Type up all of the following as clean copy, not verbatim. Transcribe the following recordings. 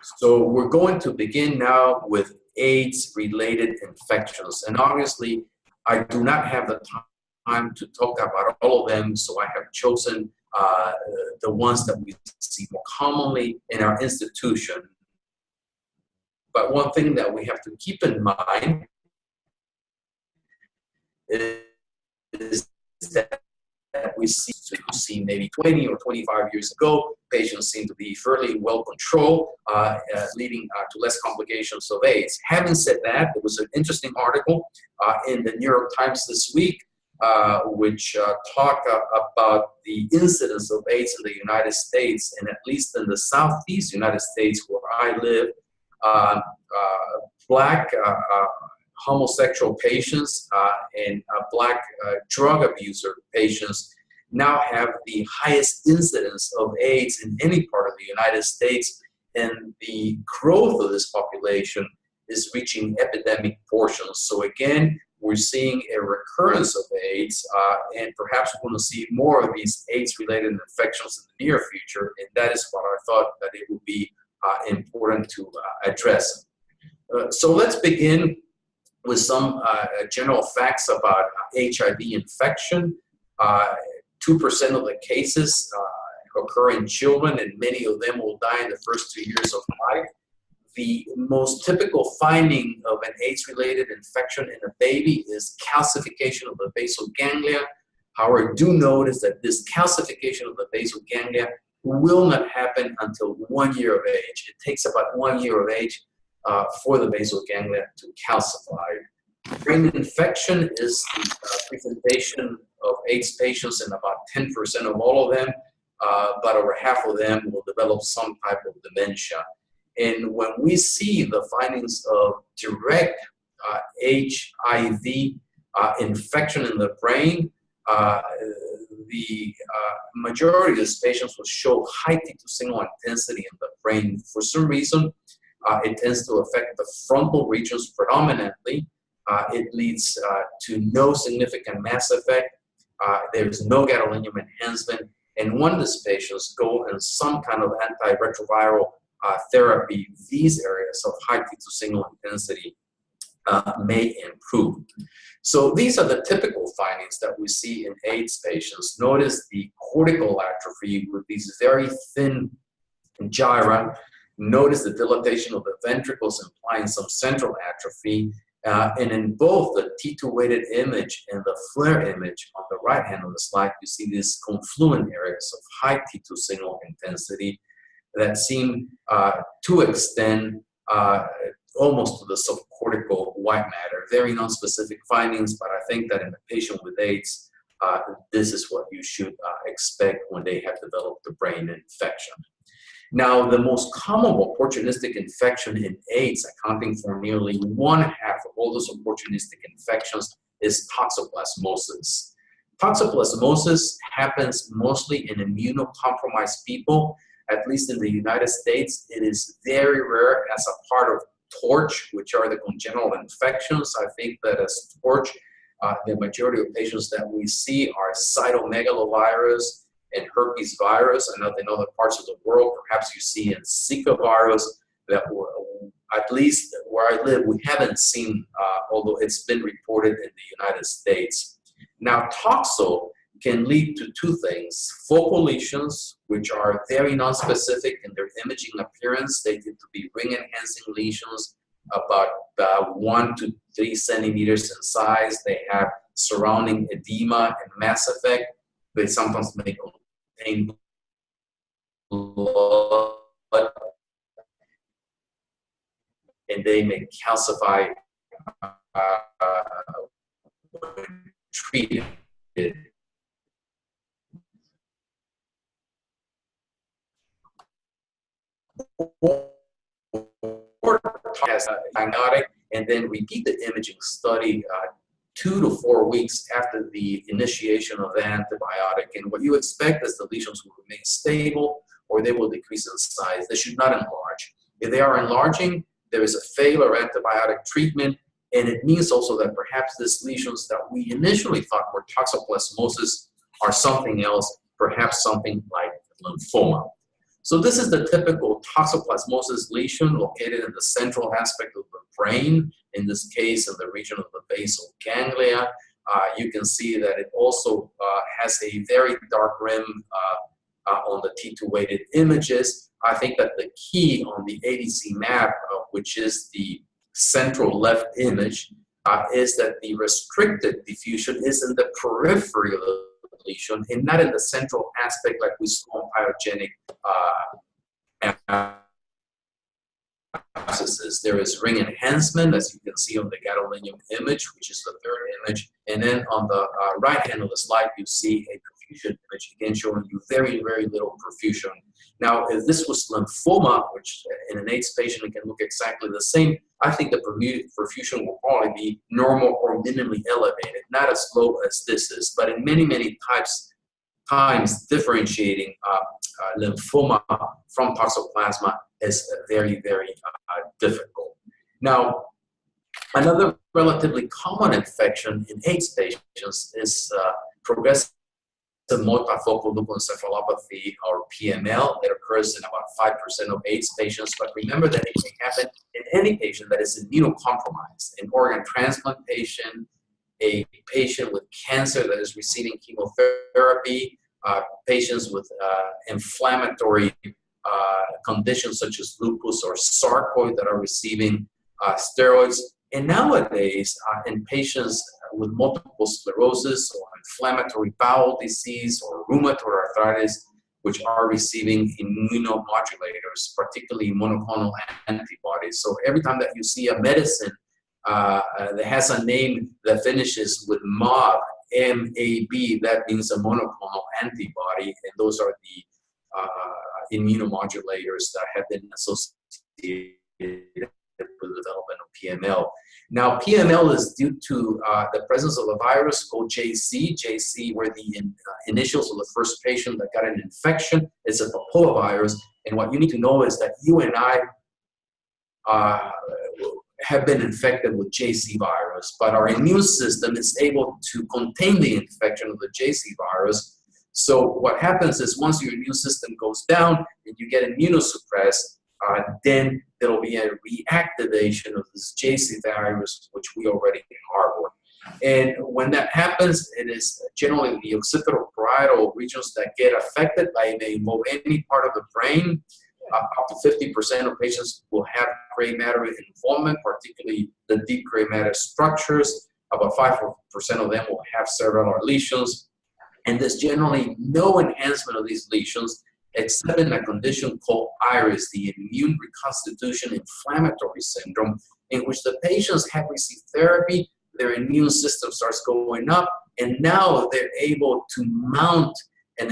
So we're going to begin now with AIDS-related infections. And obviously, I do not have the time to talk about all of them, so I have chosen the ones that we see more commonly in our institution. But one thing that we have to keep in mind is that we see maybe 20 or 25 years ago, patients seem to be fairly well controlled, leading to less complications of AIDS. Having said that, there was an interesting article in the New York Times this week, which talked about the incidence of AIDS in the United States, and at least in the Southeast United States where I live, Black homosexual patients and Black drug abuser patients now have the highest incidence of AIDS in any part of the United States, and the growth of this population is reaching epidemic portions. So again, we're seeing a recurrence of AIDS, and perhaps we're going to see more of these AIDS-related infections in the near future, and that is what I thought that it would be important to address. So let's begin with some general facts about HIV infection. 2% of the cases occur in children, and many of them will die in the first 2 years of life. The most typical finding of an AIDS-related infection in a baby is calcification of the basal ganglia. However, do notice that this calcification of the basal ganglia will not happen until 1 year of age. It takes about 1 year of age for the basal ganglia to calcify. Brain infection is the presentation of AIDS patients in about 10% of all of them, but over half of them will develop some type of dementia. And when we see the findings of direct HIV infection in the brain, the majority of these patients will show high T2 signal intensity in the brain. For some reason, it tends to affect the frontal regions predominantly. It leads to no significant mass effect. There's no gadolinium enhancement. And when these patients go in some kind of antiretroviral therapy, these areas of high T2 signal intensity may improve. So these are the typical findings that we see in AIDS patients. Notice the cortical atrophy with these very thin gyra. Notice the dilatation of the ventricles implying some central atrophy. And in both the T2 weighted image and the FLAIR image on the right hand of the slide, you see these confluent areas of high T2 signal intensity that seem to extend almost to the subcortical white matter. Very non-specific findings, but I think that in a patient with AIDS, this is what you should expect when they have developed a brain infection. Now, the most common opportunistic infection in AIDS, accounting for nearly 1/2 of all those opportunistic infections, is toxoplasmosis. Toxoplasmosis happens mostly in immunocompromised people. At least in the United States, it is very rare as a part of TORCH, which are the congenital infections. I think that as TORCH, the majority of patients that we see are cytomegalovirus and herpes virus. I know in other parts of the world, perhaps you see in Zika virus, that at least where I live, we haven't seen, although it's been reported in the United States. Now, toxo can lead to two things: focal lesions, which are very nonspecific in their imaging appearance. They tend to be ring-enhancing lesions, about 1 to 3 centimeters in size. They have surrounding edema and mass effect. They sometimes may contain blood, and they may calcify when treated. Or as a diagnostic, and then repeat the imaging study 2 to 4 weeks after the initiation of the antibiotic. And what you expect is the lesions will remain stable or they will decrease in size. They should not enlarge. If they are enlarging, there is a failure of antibiotic treatment, and it means also that perhaps these lesions that we initially thought were toxoplasmosis are something else, perhaps something like lymphoma. So this is the typical toxoplasmosis lesion located in the central aspect of the brain, in this case in the region of the basal ganglia. You can see that it also has a very dark rim on the T2 weighted images. I think that the key on the ADC map, which is the central left image, is that the restricted diffusion is in the periphery of the lesion and not in the central aspect like we saw in pyogenic abscesses. There is ring enhancement, as you can see on the gadolinium image, which is the third image. And then on the right hand of the slide, you see a perfusion image, again showing you very, very little perfusion. Now, if this was lymphoma, which in an AIDS patient it can look exactly the same, I think the perfusion will probably be normal or minimally elevated, not as low as this is, but in many, many times differentiating lymphoma from toxoplasma is very, very difficult. Now, another relatively common infection in AIDS patients is progressive multifocal leukoencephalopathy, or PML. It occurs in about 5% of AIDS patients, but remember that it can happen in any patient that is immunocompromised, an organ transplant patient, a patient with cancer that is receiving chemotherapy, patients with inflammatory conditions such as lupus or sarcoid that are receiving steroids. And nowadays, in patients with multiple sclerosis or inflammatory bowel disease or rheumatoid arthritis, which are receiving immunomodulators, particularly monoclonal antibodies. So every time that you see a medicine that has a name that finishes with MAB, M-A-B, that means a monoclonal antibody, and those are the immunomodulators that have been associated with the development of PML. Now, PML is due to the presence of a virus called JC were the initials of the first patient that got an infection. It's a papovavirus, and what you need to know is that you and I have been infected with JC virus, but our immune system is able to contain the infection of the JC virus. So what happens is once your immune system goes down and you get immunosuppressed, then there will be a reactivation of this JC virus, which we already harbor. And when that happens, it is generally the occipital parietal regions that get affected. By may involve any part of the brain. Up to 50% of patients will have gray matter involvement, particularly the deep gray matter structures. About 5% of them will have cerebral lesions. And there's generally no enhancement of these lesions except in a condition called IRIS, the immune reconstitution inflammatory syndrome, in which the patients have received therapy, their immune system starts going up, and now they're able to mount an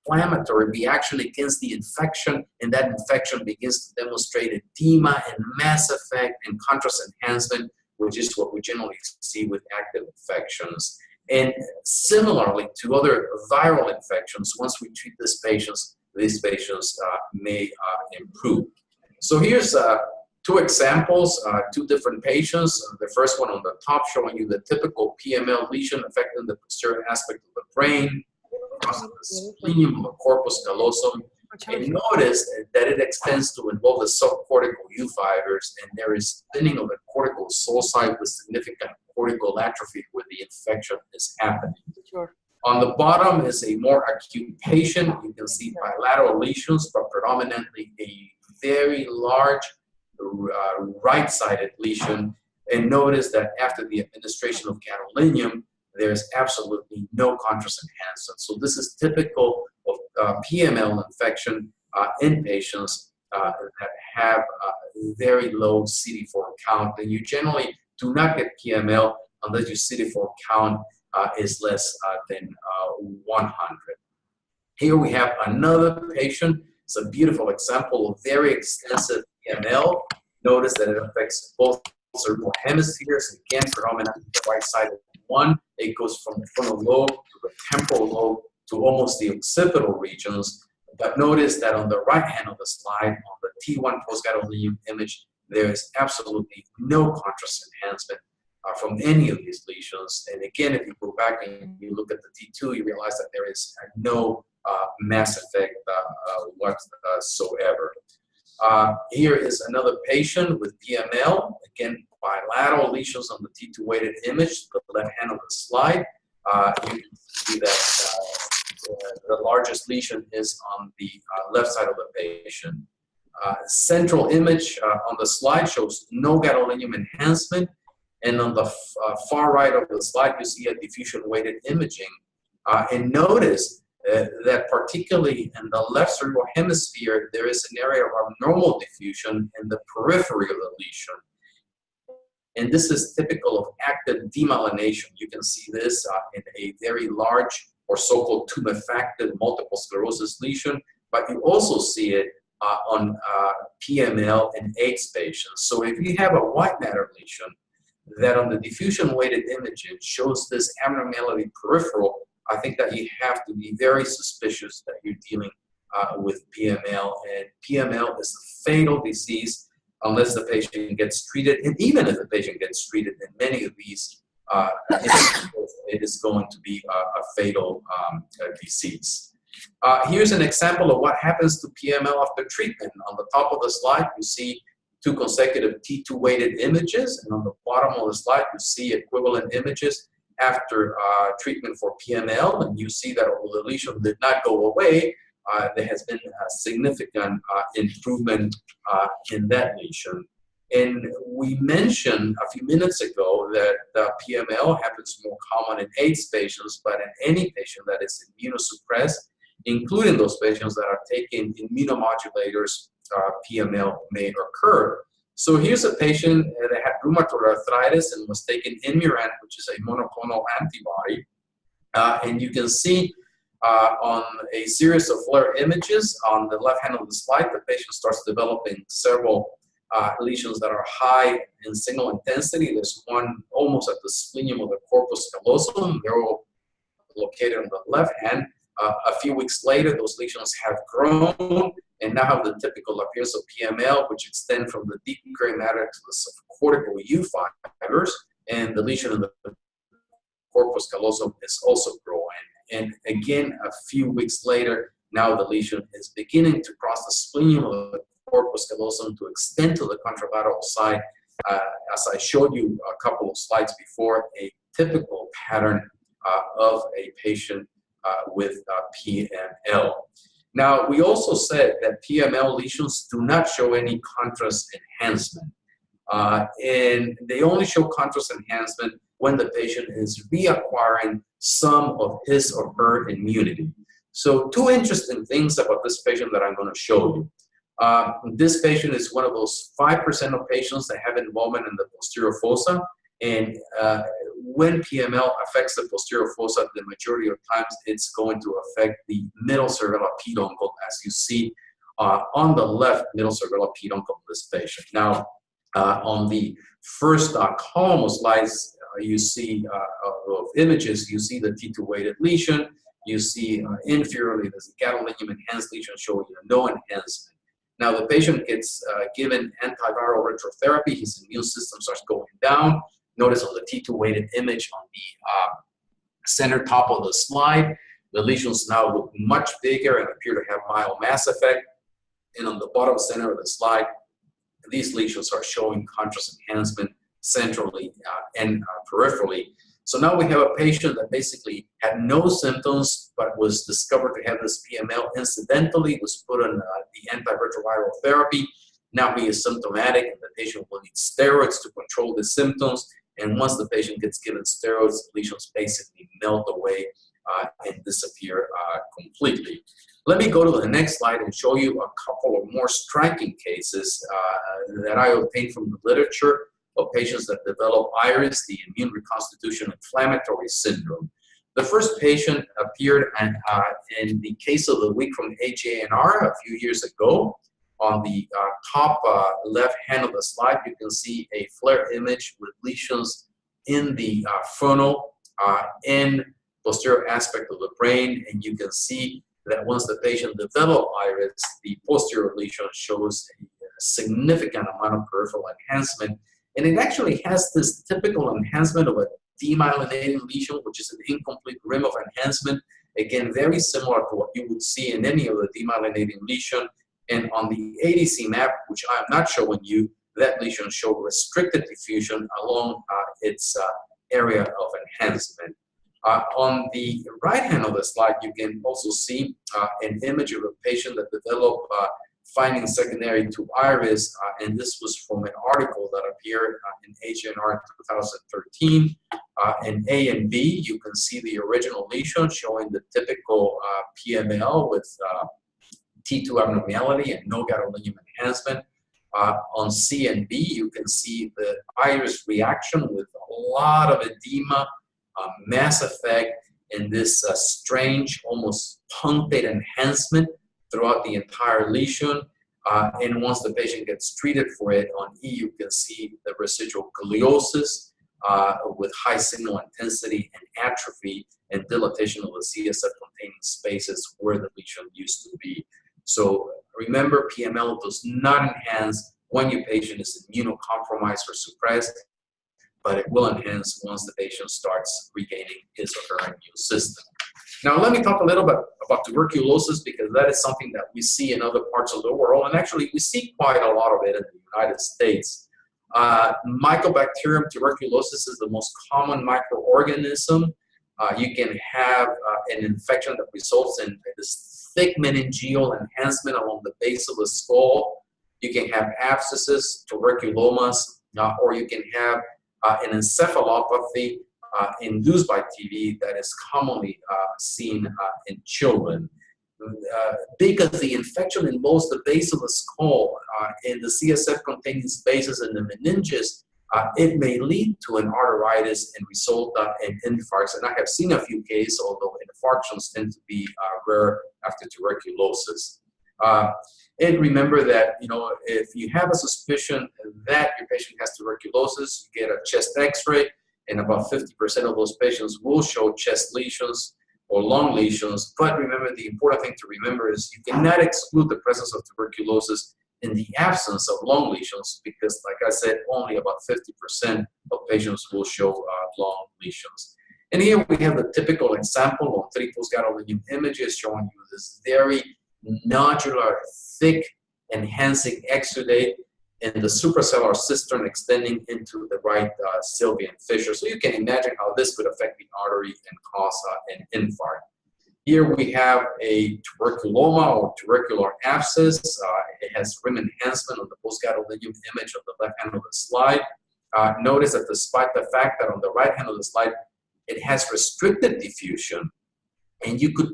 inflammatory reaction against the infection, and that infection begins to demonstrate edema and mass effect and contrast enhancement, which is what we generally see with active infections. And similarly to other viral infections, once we treat these patients may improve. So here's two examples, two different patients. The first one on the top showing you the typical PML lesion affecting the posterior aspect of the brain, across the splenium of the corpus callosum. And notice that it extends to involve the subcortical U fibers, and there is thinning of the cortical sulci with significant cortical atrophy where the infection is happening. Sure. On the bottom is a more acute patient. You can see bilateral lesions, but predominantly a very large right-sided lesion. And notice that after the administration of gadolinium, there's absolutely no contrast enhancement. So this is typical of PML infection in patients that have very low CD4 count. And you generally do not get PML unless your CD4 count is less than 100. Here we have another patient. It's a beautiful example of very extensive PML. Notice that it affects both cerebral hemispheres. Again, predominantly the right side of one. It goes from the frontal lobe to the temporal lobe to almost the occipital regions. But notice that on the right hand of the slide, on the T1 post-gadolinium image, there is absolutely no contrast enhancement from any of these lesions. And again, if you go back and you look at the T2, you realize that there is no mass effect whatsoever. Here is another patient with PML, again, bilateral lesions on the T2 weighted image, the left hand of the slide. You can see that the largest lesion is on the left side of the patient. Central image on the slide shows no gadolinium enhancement, and on the far right of the slide, you see a diffusion weighted imaging. And notice that particularly in the left cerebral hemisphere, there is an area of abnormal diffusion in the periphery of the lesion. And this is typical of active demyelination. You can see this in a very large or so-called tumefacted multiple sclerosis lesion, but you also see it on PML and AIDS patients. So if you have a white matter lesion that on the diffusion weighted imaging shows this abnormality peripheral, I think that you have to be very suspicious that you're dealing with PML. And PML is a fatal disease unless the patient gets treated. And even if the patient gets treated in many of these, it is going to be a fatal disease. Here's an example of what happens to PML after treatment. On the top of the slide, you see 2 consecutive T2 weighted images, and on the bottom of the slide, you see equivalent images after treatment for PML, and you see that although the lesion did not go away, there has been a significant improvement in that lesion. And we mentioned a few minutes ago that PML happens more common in AIDS patients, but in any patient that is immunosuppressed, including those patients that are taking immunomodulators, PML may occur. So here's a patient that had rheumatoid arthritis and was taking Imuran, which is a monoclonal antibody. And you can see on a series of FLAIR images on the left hand of the slide, the patient starts developing several lesions that are high in signal intensity. There's one almost at the splenium of the corpus callosum. They're all located on the left hand. A few weeks later, those lesions have grown and now have the typical appearance of PML, which extend from the deep gray matter to the subcortical U fibers, and the lesion in the corpus callosum is also growing. And again, a few weeks later, now the lesion is beginning to cross the splenium of the corpus callosum to extend to the contralateral side. As I showed you a couple of slides before, a typical pattern of a patient with PML. Now, we also said that PML lesions do not show any contrast enhancement. And they only show contrast enhancement when the patient is reacquiring some of his or her immunity. So 2 interesting things about this patient that I'm going to show you. This patient is one of those 5% of patients that have involvement in the posterior fossa. And when PML affects the posterior fossa, the majority of times it's going to affect the middle cerebellar peduncle, as you see on the left middle cerebellar peduncle of this patient. Now, on the first column of slides, you see of images, you see the T2 weighted lesion. You see inferiorly, there's a gadolinium enhanced lesion showing no enhancement. Now, the patient gets given antiviral retrotherapy. His immune system starts going down. Notice on the T2 weighted image on the center top of the slide, the lesions now look much bigger and appear to have mild mass effect. And on the bottom center of the slide, these lesions are showing contrast enhancement centrally and peripherally. So now we have a patient that basically had no symptoms, but was discovered to have this PML incidentally, was put on the antiretroviral therapy. Now he is symptomatic, and the patient will need steroids to control the symptoms. And once the patient gets given steroids, lesions basically melt away and disappear completely. Let me go to the next slide and show you a couple of more striking cases that I obtained from the literature of patients that develop IRIS, the immune reconstitution inflammatory syndrome. The first patient appeared in the case of the week from AJNR a few years ago. On the top left hand of the slide, you can see a FLAIR image with lesions in the frontal and posterior aspect of the brain, and you can see that once the patient develops IRIS, the posterior lesion shows a significant amount of peripheral enhancement, and it actually has this typical enhancement of a demyelinating lesion, which is an incomplete rim of enhancement. Again, very similar to what you would see in any of the demyelinating lesion. And on the ADC map, which I'm not showing you, that lesion showed restricted diffusion along its area of enhancement. On the right hand of the slide, you can also see an image of a patient that developed findings secondary to iris, and this was from an article that appeared in AJNR in 2013. In A and B, you can see the original lesion showing the typical PML with T2 abnormality and no gadolinium enhancement. On C and B, you can see the iris reaction with a lot of edema, mass effect, and this strange, almost punctate enhancement throughout the entire lesion. And once the patient gets treated for it, on E, you can see the residual gliosis with high signal intensity and atrophy and dilatation of the CSF-containing spaces where the lesion used to be. So remember, PML does not enhance when your patient is immunocompromised or suppressed, but it will enhance once the patient starts regaining his or her immune system. Now, let me talk a little bit about tuberculosis, because that is something that we see in other parts of the world, and actually we see quite a lot of it in the United States. Mycobacterium tuberculosis is the most common microorganism. You can have an infection that results in this thick meningeal enhancement along the base of the skull. You can have abscesses, tuberculomas, or you can have an encephalopathy induced by TB that is commonly seen in children. Because the infection involves the base of the skull and the CSF-containing spaces in the meninges, it may lead to an arteritis and result in infarcts. And I have seen a few cases, although infarctions tend to be rare after tuberculosis. And remember that, if you have a suspicion that your patient has tuberculosis, you get a chest x-ray, and about 50% of those patients will show chest lesions or lung lesions. But remember, the important thing to remember is you cannot exclude the presence of tuberculosis in the absence of lung lesions, because, like I said, only about 50% of patients will show lung lesions. And here we have the typical example on 3 post-gadolinium images showing you this very nodular, thick, enhancing exudate in the suprasellar cistern extending into the right sylvian fissure. So you can imagine how this could affect the artery and cause an infarct. Here we have a tuberculoma or tubercular abscess. It has rim enhancement on the post-gadolinium image on the left hand of the slide. Notice that despite the fact that on the right hand of the slide, it has restricted diffusion, and you could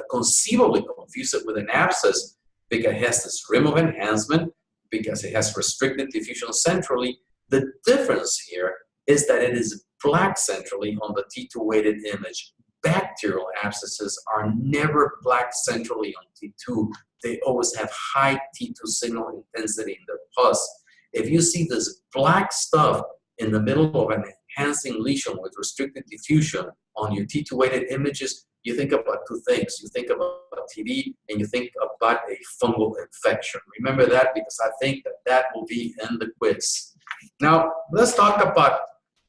conceivably confuse it with an abscess because it has this rim of enhancement, because it has restricted diffusion centrally. The difference here is that it is black centrally on the T2 weighted image. Bacterial abscesses are never black centrally on T2. They always have high T2 signal intensity in their pus. If you see this black stuff in the middle of an enhancing lesion with restricted diffusion on your T2 weighted images, you think about two things. You think about TB and you think about a fungal infection. Remember that, because I think that will be in the quiz. Now, let's talk about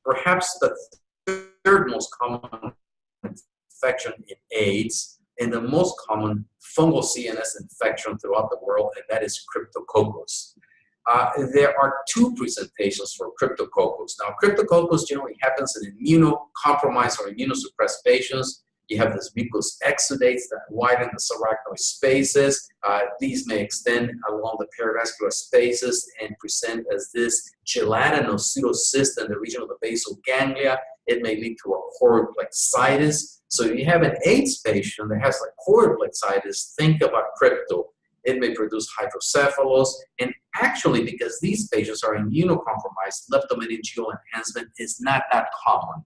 perhaps the third most common infection in AIDS and the most common fungal CNS infection throughout the world, and that is Cryptococcus. There are 2 presentations for Cryptococcus. Now, Cryptococcus generally happens in immunocompromised or immunosuppressed patients. You have this mucous exudates that widen the subarachnoid spaces. These may extend along the perivascular spaces and present as this gelatinous pseudocyst in the region of the basal ganglia. It may lead to a choroid plexitis. So if you have an AIDS patient that has like choroid plexitis, think about crypto. It may produce hydrocephalus, and actually, because these patients are immunocompromised, leptomeningeal enhancement is not that common.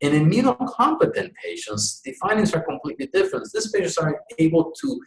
In immunocompetent patients, the findings are completely different. These patients are able to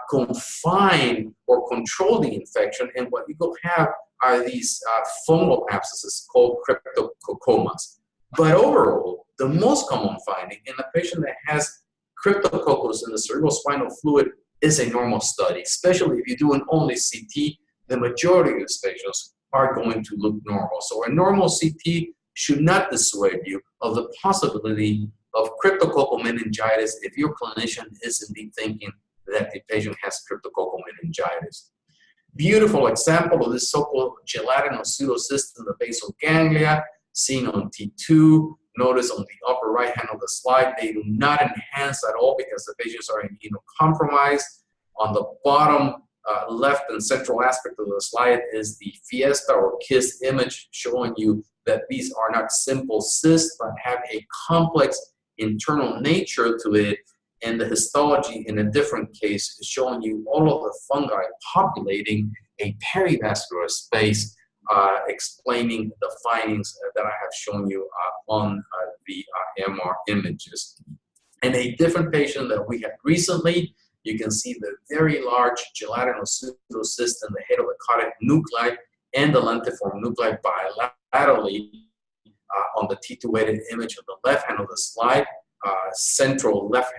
confine or control the infection, and what you will have are these fungal abscesses called cryptococcomas. But overall, the most common finding in a patient that has Cryptococcus in the cerebrospinal fluid is a normal study, especially if you're doing only CT. The majority of these patients are going to look normal. So a normal CT should not dissuade you of the possibility of cryptococcal meningitis if your clinician is indeed thinking that the patient has cryptococcal meningitis. Beautiful example of this so-called gelatinous pseudocyst in the basal ganglia, seen on T2. Notice on the upper right hand of the slide, they do not enhance at all because the patients are immunocompromised. On the bottom left and central aspect of the slide is the fiesta or KISS image showing you that these are not simple cysts but have a complex internal nature to it. And the histology in a different case is showing you all of the fungi populating a perivascular space, explaining the findings that I have shown you on the MR images. In a different patient that we had recently, you can see the very large gelatinous pseudocyst in the head of the caudate nuclei and the lentiform nuclei bilaterally on the T2-weighted image on the left hand of the slide. Central left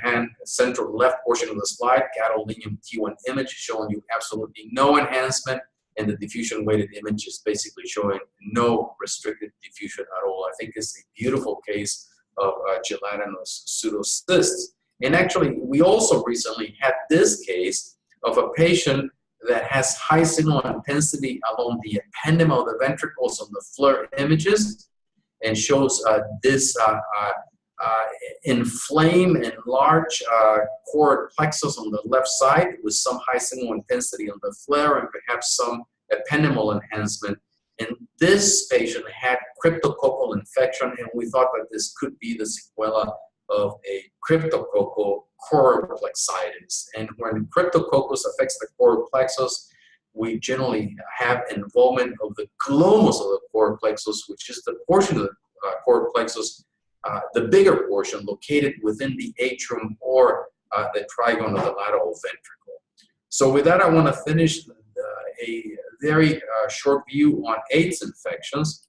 portion of the slide, gadolinium T1 image showing you absolutely no enhancement, and the diffusion weighted image is basically showing no restricted diffusion at all. I think it's a beautiful case of gelatinous pseudocysts. And actually, we also recently had this case of a patient that has high signal intensity along the ependym of the ventricles on the FLIR images, and shows this inflamed and large choroid plexus on the left side with some high signal intensity on the FLAIR and perhaps some ependymal enhancement. And this patient had cryptococcal infection, and we thought that this could be the sequela of a cryptococcal choroid plexitis. And when cryptococcus affects the choroid plexus, we generally have involvement of the glomus of the choroid plexus, which is the portion of the choroid plexus, the bigger portion located within the atrium or the trigone of the lateral ventricle. So with that, I want to finish a very short view on AIDS infections.